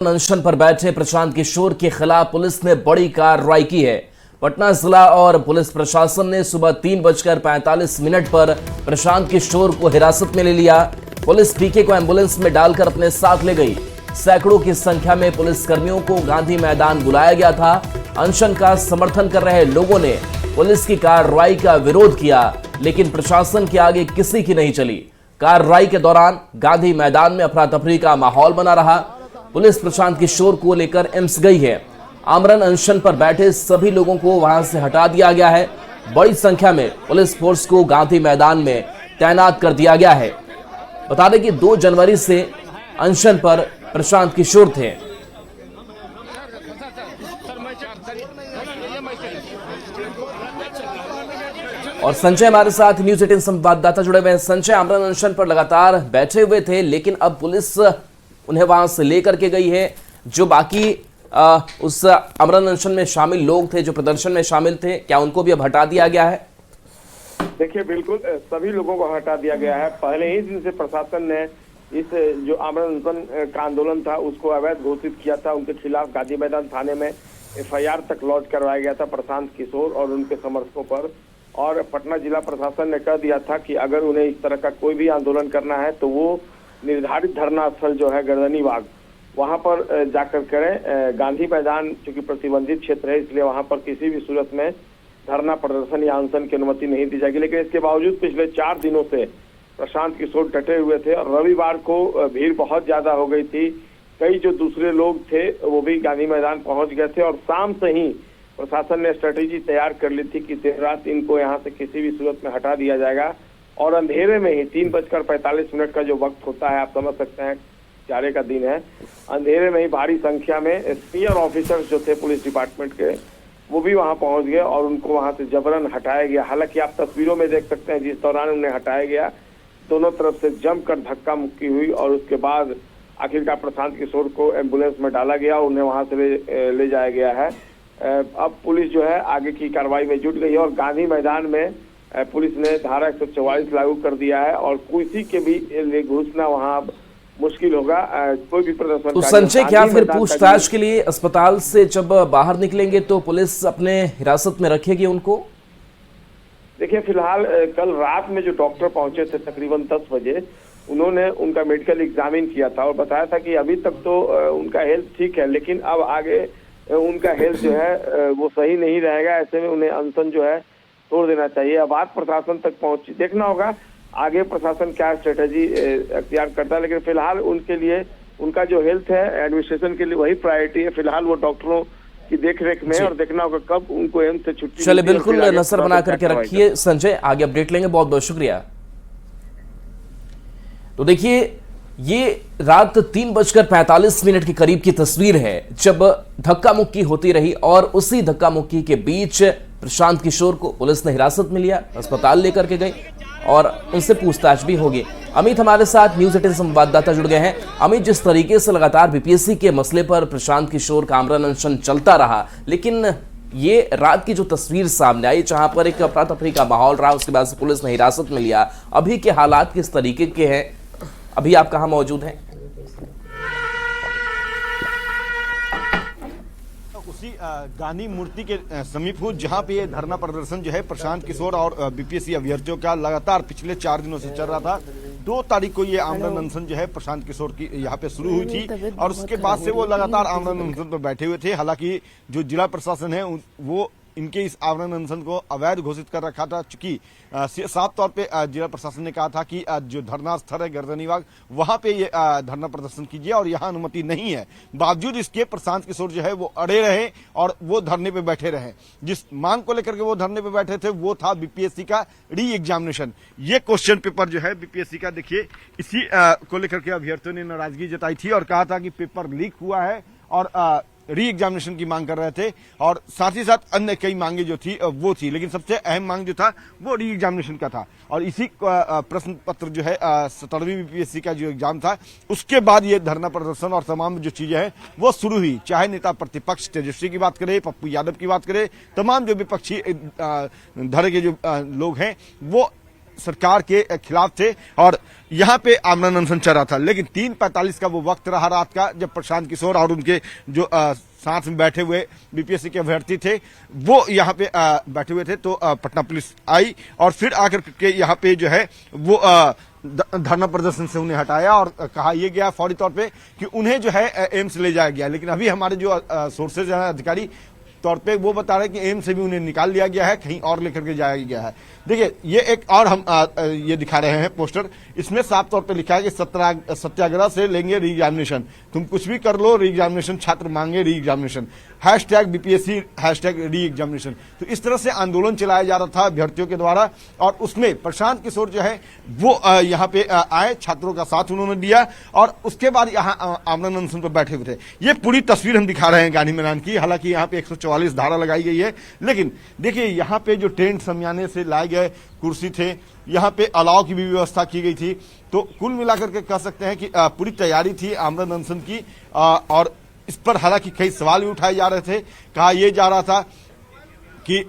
अनशन पर बैठे प्रशांत किशोर के खिलाफ पुलिस ने बड़ी कार्रवाई की है। पटना जिला और पुलिस प्रशासन ने सुबह 3:45 पर प्रशांत किशोर को हिरासत में ले लिया। पुलिस पीके को एम्बुलेंस में डालकर अपने साथ ले गई। सैकड़ों की संख्या में पुलिस कर्मियों को गांधी मैदान बुलाया गया था। अनशन का समर्थन कर रहे लोगों ने पुलिस की कार्रवाई का विरोध किया, लेकिन प्रशासन के आगे किसी की नहीं चली। कार्रवाई के दौरान गांधी मैदान में अफरा तफरी का माहौल बना रहा। पुलिस प्रशांत किशोर को लेकर एम्स गई है। आमरण अनशन पर बैठे सभी लोगों को वहां से हटा दिया गया है। बड़ी संख्या में पुलिस फोर्स को गांधी मैदान में तैनात कर दिया गया है। बता दें कि 2 जनवरी से अनशन पर प्रशांत किशोर थे। और संजय हमारे साथ न्यूज 18 संवाददाता जुड़े हुए हैं। संजय, आमरण अनशन पर लगातार बैठे हुए थे, लेकिन अब पुलिस उन्हें वहां से लेकर के गई है। जो बाकी उस आमरण अनशन में शामिल लोग थे, जो प्रदर्शन में शामिल थे, क्या उनको भी अब हटा दिया गया है? देखिए, बिल्कुल सभी लोगों को हटा दिया गया है। पहले ही दिन से प्रशासन ने इस जो आमरण अनशन का आंदोलन था उसको अवैध घोषित किया था। उनके खिलाफ गांधी मैदान थाने में FIR तक लॉन्च करवाया गया था प्रशांत किशोर और उनके समर्थकों पर। और पटना जिला प्रशासन ने कह दिया था कि अगर उन्हें इस तरह का कोई भी आंदोलन करना है तो वो निर्धारित धरना स्थल जो है गर्दनी बाग, वहां पर जाकर करें। गांधी मैदान चूंकि प्रतिबंधित क्षेत्र है, इसलिए वहां पर किसी भी सूरत में धरना प्रदर्शन या अनशन की अनुमति नहीं दी जाएगी। लेकिन इसके बावजूद पिछले 4 दिनों से प्रशांत किशोर डटे हुए थे और रविवार को भीड़ बहुत ज्यादा हो गई थी। कई जो दूसरे लोग थे वो भी गांधी मैदान पहुंच गए थे और शाम से ही प्रशासन ने स्ट्रेटेजी तैयार कर ली थी कि देर रात इनको यहाँ से किसी भी सूरत में हटा दिया जाएगा। और अंधेरे में ही 3:45 का जो वक्त होता है, आप समझ सकते हैं जाड़े का दिन है, अंधेरे में ही भारी संख्या में सीनियर ऑफिसर्स जो थे पुलिस डिपार्टमेंट के, वो भी वहां पहुंच गए और उनको वहां से जबरन हटाया गया। हालांकि आप तस्वीरों में देख सकते हैं जिस दौरान उन्हें हटाया गया, दोनों तरफ से जमकर धक्का मुक्की हुई और उसके बाद आखिरकार प्रशांत किशोर को एम्बुलेंस में डाला गया, उन्हें वहां से ले जाया गया है। अब पुलिस जो है आगे की कार्रवाई में जुट गई है और गांधी मैदान में पुलिस ने धारा 144 लागू कर दिया है और किसी के भी लिए घुसना वहां मुश्किल होगा। कोई भी प्रदर्शन। तो संजय, क्या फिर पूछताछ के लिए अस्पताल से जब बाहर निकलेंगे तो पुलिस अपने हिरासत में रखेगी उनको? देखिए, फिलहाल कल रात में जो डॉक्टर पहुंचे थे तकरीबन 10 बजे, उन्होंने उनका मेडिकल एग्जामिन किया था और बताया था कि अभी तक तो उनका हेल्थ ठीक है, लेकिन अब आगे उनका हेल्थ जो है वो सही नहीं रहेगा। ऐसे में उन्हें अनशन जो है छोड़ देना चाहिए। अब बात प्रशासन तक पहुंची, देखना होगा आगे प्रशासन क्या स्ट्रेटेजी अख्तियार करता है। लेकिन फिलहाल उनके लिए उनका जो हेल्थ है एडमिनिस्ट्रेशन के लिए वही प्रायोरिटी है। फिलहाल वो डॉक्टरों की देखरेख में और देखना होगा कब उनको एम्स से छुट्टी। चलिए, बिल्कुल नजर बना करके रखिए संजय, आगे अपडेट लेंगे। बहुत बहुत शुक्रिया। तो देखिए, ये रात 3:45 के करीब की तस्वीर है जब धक्का मुक्की होती रही और उसी धक्का मुक्की के बीच प्रशांत किशोर को पुलिस ने हिरासत में लिया, अस्पताल लेकर के गई और उनसे पूछताछ भी होगी। अमित हमारे साथ न्यूज 18 संवाददाता जुड़ गए हैं। अमित, जिस तरीके से लगातार BPSC के मसले पर प्रशांत किशोर का आमरण अनशन चलता रहा, लेकिन ये रात की जो तस्वीर सामने आई जहां पर एक अफरा तफरी का माहौल रहा, उसके बाद से पुलिस ने हिरासत में लिया, अभी के हालात किस तरीके के हैं? अभी आप कहां मौजूद हैं? उसी गांधी मूर्ति के समीप हूँ जहां पे ये धरना प्रदर्शन जो है प्रशांत किशोर और BPSC अभ्यर्थियों का लगातार पिछले 4 दिनों से चल रहा था। 2 तारीख को ये आमरण अनशन जो है प्रशांत किशोर की यहाँ पे शुरू हुई थी और उसके बाद से वो लगातार आमरण अनशन पर बैठे हुए थे। हालांकि जो जिला प्रशासन है वो इनके इस आमरण अनशन को अवैध घोषित कर रखा था, चूंकि साफ तौर पे जिला प्रशासन ने कहा था कि जो धरना स्थल है गर्दनी बाग, वहां पे ये धरना प्रदर्शन कीजिए और यहाँ अनुमति नहीं है। बावजूद इसके प्रशांत किशोर जो है वो अड़े रहे और वो धरने पे बैठे रहे। जिस मांग को लेकर के वो धरने पे बैठे थे वो था BPSC का री एग्जामिनेशन। ये क्वेश्चन पेपर जो है BPSC का, देखिए, इसी को लेकर के अभ्यर्थियों ने नाराजगी जताई थी और कहा था कि पेपर लीक हुआ है और री एग्जामिनेशन की मांग कर रहे थे और साथ ही साथ अन्य कई मांगे जो थी वो थी, लेकिन सबसे अहम मांग जो था वो री एग्जामिनेशन का था। और इसी प्रश्न पत्र जो है 17वीं BPSC का जो एग्जाम था, उसके बाद ये धरना प्रदर्शन और तमाम जो चीजें हैं वो शुरू हुई। चाहे नेता प्रतिपक्ष तेजस्वी की बात करें, पप्पू यादव की बात करें, तमाम जो विपक्षी धड़े के जो लोग हैं वो सरकार के खिलाफ थे और यहाँ पे आमरण अनशन चल रहा था। लेकिन 3:45 का वो वक्त रहा रात का जब प्रशांत किशोर और उनके जो साथ में बैठे हुए बीपीएससी के अभ्यर्थी थे वो यहाँ पे बैठे हुए थे, तो पटना पुलिस आई और फिर आकर के यहाँ पे जो है वो धरना प्रदर्शन से उन्हें हटाया और कहा यह गया फौरी तौर पे कि उन्हें जो है एम्स ले जाया गया। लेकिन अभी हमारे जो सोर्सेज हैं अधिकारी तौर पे वो बता रहे हैं कि एम्स से भी उन्हें निकाल लिया गया है, कहीं और लेकर के जाया गया है। देखिए ये एक और हम ये दिखा रहे हैं पोस्टर, इसमें साफ तौर पे लिखा है कि सत्याग्रह से लेंगे री एग्जामिनेशन, तुम कुछ भी कर लो री एग्जामिनेशन, छात्र मांगे re examination, #BPSC #re examination. तो इस तरह से आंदोलन चलाया जा रहा था अभ्यर्थियों के द्वारा और उसमें प्रशांत किशोर जो है वो यहाँ पे आए, छात्रों का साथ उन्होंने दिया और उसके बाद यहाँ आमरण अनशन पर बैठे हुए थे। ये पूरी तस्वीर हम दिखा रहे हैं गांधी मैदान की। हालांकि यहाँ पे 144 धारा लगाई गई है, लेकिन देखिए यहाँ पे जो टेंट समियाने से लाए गए कुर्सी थे, यहाँ पे अलाव की भी व्यवस्था की गई थी। तो कुल मिलाकर के कह सकते हैं कि पूरी तैयारी थी आमरण अनशन की और इस पर हालांकि कई सवाल भी उठाए जा रहे थे। कहा यह जा रहा था कि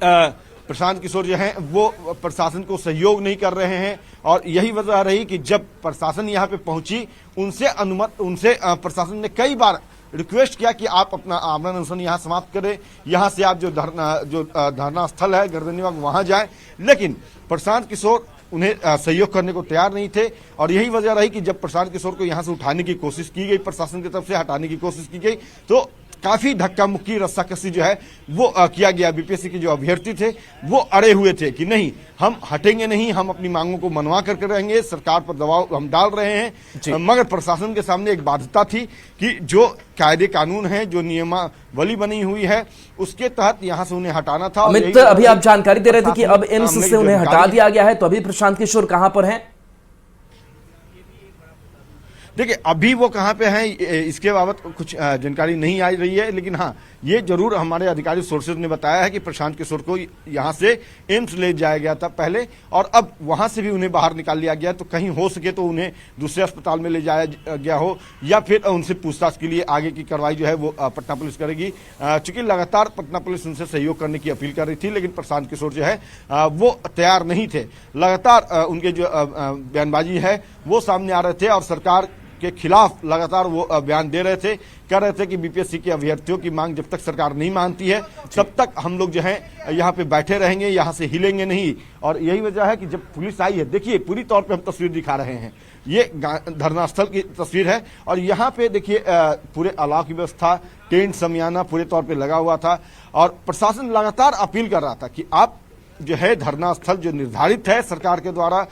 प्रशांत किशोर जो हैं वो प्रशासन को सहयोग नहीं कर रहे हैं और यही वजह रही कि जब प्रशासन यहाँ पे पहुंची उनसे प्रशासन ने कई बार रिक्वेस्ट किया कि आप अपना आमरण अनशन यहाँ समाप्त करें, यहाँ से आप जो धरना स्थल है गर्दनीबाग वहां जाएं। लेकिन प्रशांत किशोर उन्हें सहयोग करने को तैयार नहीं थे और यही वजह रही कि जब प्रशांत किशोर को यहाँ से उठाने की कोशिश की गई, प्रशासन की तरफ से हटाने की कोशिश की गई, तो काफी धक्का मुक्की रस्साकसी जो है वो किया गया। बीपीएससी के जो अभ्यर्थी थे वो अड़े हुए थे कि नहीं हम हटेंगे नहीं, हम अपनी मांगों को मनवा करके रहेंगे, सरकार पर दबाव हम डाल रहे हैं। मगर प्रशासन के सामने एक बाध्यता थी कि जो कायदे कानून है, जो नियमावली बनी हुई है उसके तहत यहाँ से उन्हें हटाना था। अमित, अभी आप जानकारी दे रहे थे कि अब एम्स से उन्हें हटा दिया गया है, तो अभी प्रशांत किशोर कहां पर हैं? देखिए अभी वो कहाँ पे हैं इसके बाबत कुछ जानकारी नहीं आ रही है, लेकिन हाँ ये जरूर हमारे अधिकारी सोर्सेज ने बताया है कि प्रशांत किशोर को यहाँ से एम्स ले जाया गया था पहले और अब वहां से भी उन्हें बाहर निकाल लिया गया। तो कहीं हो सके तो उन्हें दूसरे अस्पताल में ले जाया गया हो या फिर उनसे पूछताछ के लिए आगे की कार्रवाई जो है वो पटना पुलिस करेगी। चूंकि लगातार पटना पुलिस उनसे सहयोग करने की अपील कर रही थी, लेकिन प्रशांत किशोर जो है वो तैयार नहीं थे। लगातार उनके जो बयानबाजी है वो सामने आ रहे थे और सरकार के खिलाफ लगातार वो बयान दे रहे थे, कह रहे थे कि बीपीएससी के अभ्यर्थियों की मांग जब तक सरकार नहीं मानती है तब तक हम लोग जो है यहाँ पे बैठे रहेंगे, यहाँ से हिलेंगे नहीं। और यही वजह है कि जब पुलिस आई है, देखिए पूरी तौर पे हम तस्वीर दिखा रहे हैं, ये धरना स्थल की तस्वीर है और यहाँ पे देखिए पूरे अलाव की व्यवस्था, टेंट समियाना पूरे तौर पर लगा हुआ था और प्रशासन लगातार अपील कर रहा था कि आप जो है धरना स्थल जो निर्धारित है सरकार के द्वारा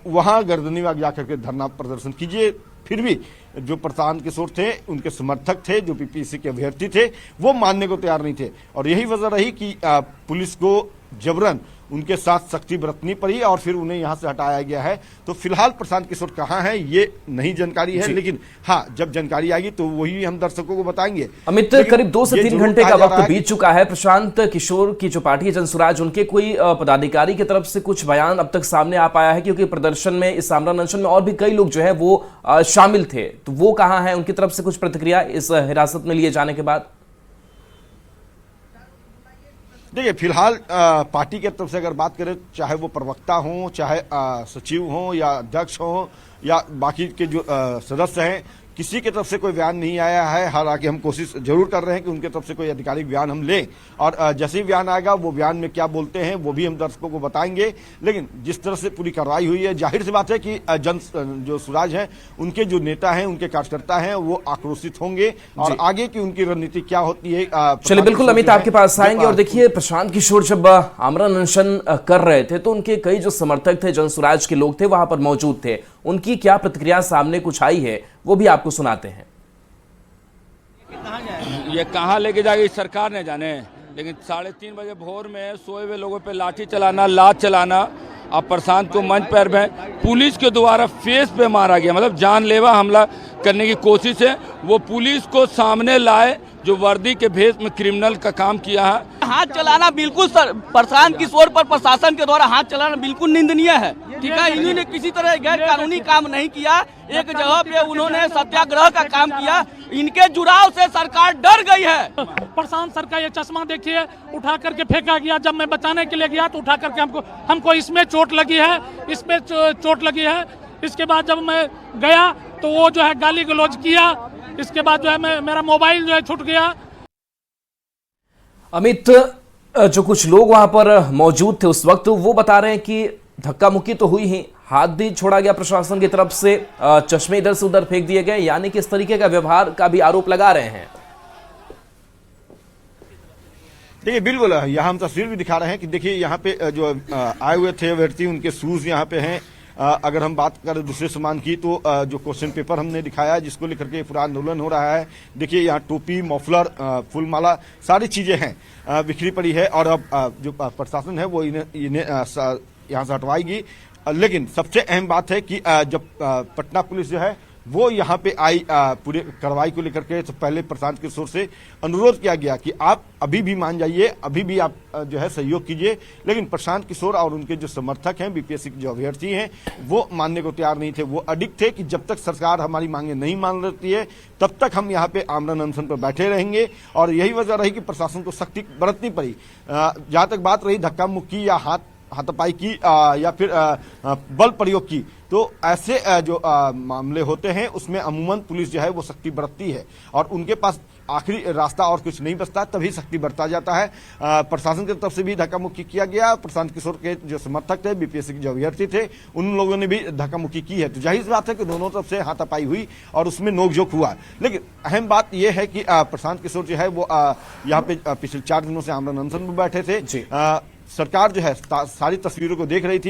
वहां गर्दनीबाग जाकर के धरना प्रदर्शन कीजिए। फिर भी जो प्रशांत किशोर थे, उनके समर्थक थे, जो बीपीएससी के अभ्यर्थी थे, वो मानने को तैयार नहीं थे और यही वजह रही कि पुलिस को जबरन उनके साथ सख्ती बरतनी पड़ी और फिर उन्हें यहां से हटाया गया है। तो फिलहाल प्रशांत किशोर कहां है ये नहीं जानकारी है, लेकिन हाँ जब जानकारी आएगी तो वही हम दर्शकों को बताएंगे। अमित, करीब 2 से 3 घंटे का वक्त बीत चुका है। प्रशांत किशोर की जो पार्टी है जनसुराज, उनके कोई पदाधिकारी की तरफ से कुछ बयान अब तक सामने आ पाया है? क्योंकि प्रदर्शन में, इस आमरण अनशन में और भी कई लोग जो है वो शामिल थे, तो वो कहां है? उनकी तरफ से कुछ प्रतिक्रिया इस हिरासत में लिए जाने के बाद? देखिए फिलहाल पार्टी के तरफ से अगर बात करें, चाहे वो प्रवक्ता हो, चाहे सचिव हो या अध्यक्ष हो या बाकी के जो सदस्य हैं, किसी की तरफ से कोई बयान नहीं आया है। हालांकि हम कोशिश जरूर कर रहे हैं कि उनके तरफ से कोई आधिकारिक बयान हम लें और जैसे ही बयान आएगा वो बयान में क्या बोलते हैं वो भी हम दर्शकों को बताएंगे। लेकिन जिस तरह से पूरी कार्रवाई हुई है, जाहिर सी बात है कि जो सुराज हैं, उनके जो नेता हैं, उनके कार्यकर्ता हैं, वो आक्रोशित होंगे और आगे की उनकी रणनीति क्या होती है। चलिए बिल्कुल अमित, आपके पास आएंगे। और देखिए प्रशांत किशोर जब आमरण अनशन कर रहे थे तो उनके कई जो समर्थक थे, जनसुराज के लोग थे, वहां पर मौजूद थे। उनकी क्या प्रतिक्रिया सामने कुछ आई है वो भी आपको सुनाते हैं। ये कहाँ लेके जाएगी सरकार ने जाने, लेकिन 3:30 बजे भोर में सोए हुए लोगों पे लाठी चलाना, लात चलाना, अब प्रशांत को मंच पर में पुलिस के द्वारा फेस पे मारा गया, मतलब जानलेवा हमला करने की कोशिश है वो पुलिस को सामने लाए जो वर्दी के भेष में क्रिमिनल का काम किया है। हाथ चलाना बिल्कुल प्रशांत किशोर पर प्रशासन के द्वारा हाथ चलाना बिल्कुल निंदनीय है। ठीक है, इन्होंने किसी तरह गैर कानूनी काम नहीं किया। एक जगह पे उन्होंने सत्याग्रह का काम किया। इनके जुड़ाव से सरकार डर गई है। प्रशांत सर का ये चश्मा देखिए, उठा करके फेंका गया। जब मैं बचाने के लिए गया तो उठा करके हमको इसमें चोट लगी है, इसमें चोट लगी है। इसके बाद जब मैं गया तो वो जो है गाली गलौज किया। इसके बाद जो है मेरा मोबाइल जो है छूट गया। अमित, जो कुछ लोग वहां पर मौजूद थे उस वक्त, वो बता रहे हैं कि धक्का मुक्की तो हुई ही, हाथ भी छोड़ा गया प्रशासन की तरफ से, चश्मे इधर से उधर फेंक दिए गए, यानी कि इस तरीके का व्यवहार का भी आरोप लगा रहे हैं। देखिए बिल्कुल, यहाँ हम तस्वीर भी दिखा रहे हैं कि देखिए यहाँ पे जो आए हुए थे व्यक्ति, उनके शूज यहाँ पे हैं। अगर हम बात करें दूसरे सामान की तो जो क्वेश्चन पेपर हमने दिखाया जिसको लेकर के पूरा आंदोलन हो रहा है। देखिए यहाँ टोपी, मफलर, फूलमाला सारी चीजें हैं बिखरी पड़ी है और अब जो प्रशासन है वो इन्हें यहाँ से हटवाएगी। लेकिन सबसे अहम बात है कि जब पटना पुलिस जो है वो यहाँ पे आई पूरे कार्रवाई को लेकर के, तो पहले प्रशांत किशोर से अनुरोध किया गया कि आप अभी भी मान जाइए, अभी भी आप जो है सहयोग कीजिए। लेकिन प्रशांत किशोर और उनके जो समर्थक हैं, बीपीएससी के जो अभ्यर्थी हैं, वो मानने को तैयार नहीं थे। वो अडिग थे कि जब तक सरकार हमारी मांगे नहीं मान लेती है तब तक हम यहाँ पे आमरण अनशन पर बैठे रहेंगे। और यही वजह रही कि प्रशासन को सख्ती बरतनी पड़ी। जहां तक बात रही धक्का मुक्की या हाथापाई की या फिर बल प्रयोग की, तो ऐसे जो मामले होते हैं उसमें अमूमन पुलिस जो है वो सख्ती बरतती है और उनके पास आखिरी रास्ता और कुछ नहीं बचता, तभी सख्ती बरता जाता है। प्रशासन की तरफ से भी धक्का मुक्की किया गया। प्रशांत किशोर के जो समर्थक थे, बीपीएससी के जो अभ्यर्थी थे, उन लोगों ने भी धक्का मुक्की की है। तो जाहिर बात है कि दोनों तरफ से हाथापाई हुई और उसमें नोकझोंक हुआ। लेकिन अहम बात यह है कि प्रशांत किशोर जो है वो यहाँ पे पिछले 4 दिनों से आमरण अनशन में बैठे थे। सरकार जो है सारी तस्वीरों को देख रही थी।